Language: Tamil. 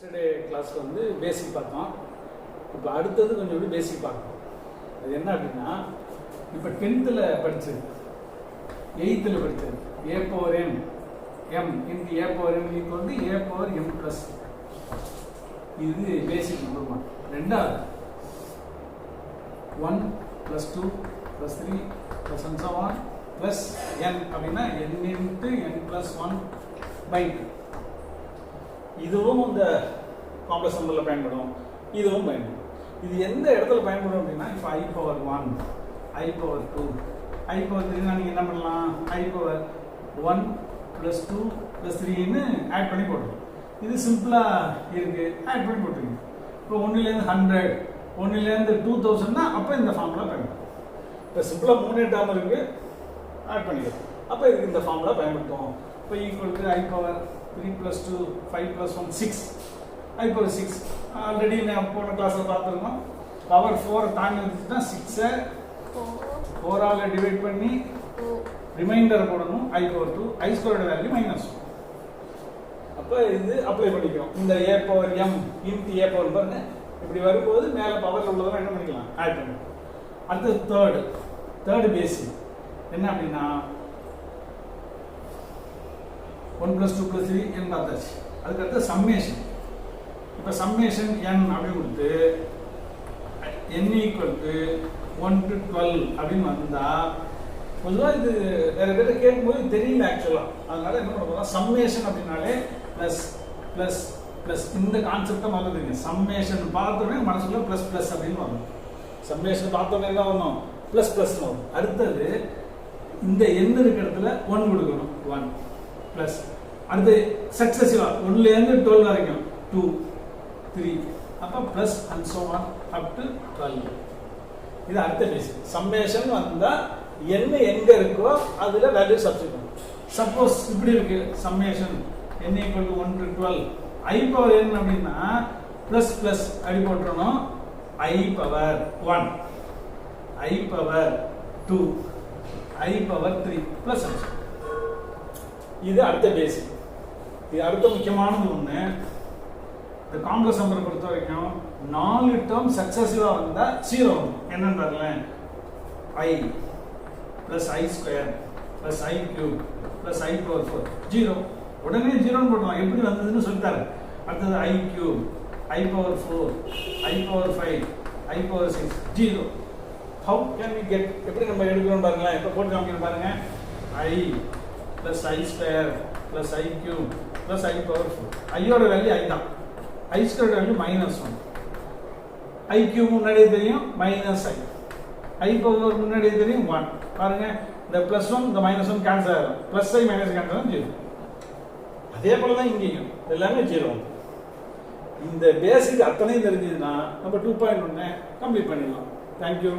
எஸ்டர்டே கிளாஸில் வந்து பேசிக் பார்த்தோம். இப்போ அடுத்தது கொஞ்சம் எப்படி பேசிக் பார்க்கணும். அது என்ன அப்படின்னா, இப்போ 10th படித்தது, 8th படித்தது a power n m into a power n equal to a power m plus. இது பேசிக் நம்பர் 1. ரெண்டாவது 1 plus 2 plus 3 plus and so on plus n அப்படின்னா n into n plus 1 by 2. இதுவும் இந்த காம்ப்ளெக்ஸ் நம்பரில் பயன்படும், இதுவும் பயன்படும். இது எந்த இடத்துல பயன்படும் அப்படின்னா, இப்போ i power 1, i power 2, i power 3 நீங்கள் என்ன பண்ணலாம், i power 1 plus 2 plus 3ன்னு add பண்ணி போட்டுருவோம். இது சிம்பிளாக இருக்குது, ஆட் பண்ணி போட்டுருங்க. இப்போ 1லேருந்து 100, 1லேருந்து 2000னா அப்போ இந்த ஃபார்முலா பயன்படும். இப்போ சிம்பிளாக 3 டேர்ம் இருக்குது, ஆட் பண்ணிக்கலாம். அப்போ இதுக்கு இந்த ஃபார்முலா பயன்படுத்துவோம். இப்போ equal to i power 3 plus 2 5 plus 1 6, i power 6 already நான் போன கிளாஸில் பார்த்துருக்கோம். பவர் 4 தாண்டி வந்துச்சுன்னா 6 4ஆல் டிவைட் பண்ணி ரிமைண்டர் போடணும், i power 2, i squared value -1. அப்போ இது அப்ளை பண்ணிக்கிறோம். இந்த a power m into a power பாருங்க, இப்படி வரும்போது மேலே பவரில் உள்ளதெல்லாம் என்ன பண்ணிக்கலாம், ஆட் பண்ணிக்கலாம். அடுத்து தேர்டு பேசிக் என்ன அப்படின்னா 1 plus 2 plus 3 n பார்த்தாச்சு. அதுக்கடுத்து சம்மேஷன். இப்போ சம்மேஷன் n அப்படின்னு கொடுத்து n ஈக்குவல் டு 1 to 12 அப்படின்னு வந்தால், பொதுவாக இது நிறைய பேர் கேட்கும்போது தெரியல ஆக்சுவலாக. அதனால என்ன பண்ண போகிறோம், சம்மேஷன் அப்படின்னாலே ப்ளஸ் ப்ளஸ் ப்ளஸ் இந்த கான்செப்டை மறந்துடுங்க. சம்மேஷன் பார்த்தோன்னே மனசுக்குள்ள ப்ளஸ் ப்ளஸ் அப்படின்னு வரணும். சம்மேஷன் பார்த்தோன்னே என்ன வரணும், ப்ளஸ் ப்ளஸ்னு வரும். அடுத்தது இந்த n இருக்கிற இடத்துல 1 கொடுக்கணும், 1 ப்ளஸ். அடுத்து சக்சஸிவாக 1லேருந்து 12 வரைக்கும் 2 3, அப்போ plus and so on up to 12. இது அடுத்த பேசிக். சம்மேஷன் வந்தால் என்ன எங்கே இருக்கோ அதில் வேல்யூ சப்ஸ்டிட்யூட் பண்ணும். சப்போஸ் இப்படி இருக்கு, summation n equal to 1 to 12, i power n அப்படின்னா ப்ளஸ் ப்ளஸ் அப்படி போட்டுறணும், i power 1, i power 2, i power 3 plus. இது அடுத்த பேசிக். இது அடுத்த முக்கியமானது ஒன்று. இந்த காம்ப்ளெக்ஸ் நம்பரை பொறுத்த வரைக்கும் 4 டேர்ம் சக்சஸிவாக வந்தால் 0 வரும். என்னன்னு பாருங்களேன், i plus i square plus i cube plus i power 4 0. உடனே 0ன்னு போட்டுருவோம். எப்படி வந்ததுன்னு சொல்லிட்டாரு. அடுத்தது i cube, i power 4, i power 5, i power 6 0. How can we get, எப்படி நம்ம எடுக்கிறோம் பாருங்களேன். இப்போ போட்டு காமிக்கணும் பாருங்க, i plus i square plus i cube plus i power 4. ஐயோட வேல்யூ i தான், i square value -1, i cube முன்னாடியே தெரியும் -i, i பவர் முன்னாடியே தெரியும் 1. பாருங்க, இந்த +1 இந்த -1 கேன்சல் ஆகும், +i - கேன்சல் ஆகும் 0. அதே போல தான் இங்கேயும் எல்லாமே 0. இந்த பேசிக் அத்தனையும் தெரிஞ்சதுன்னா நம்ம 2.1 கம்ப்ளீட் பண்ணிடலாம். தேங்க்யூ.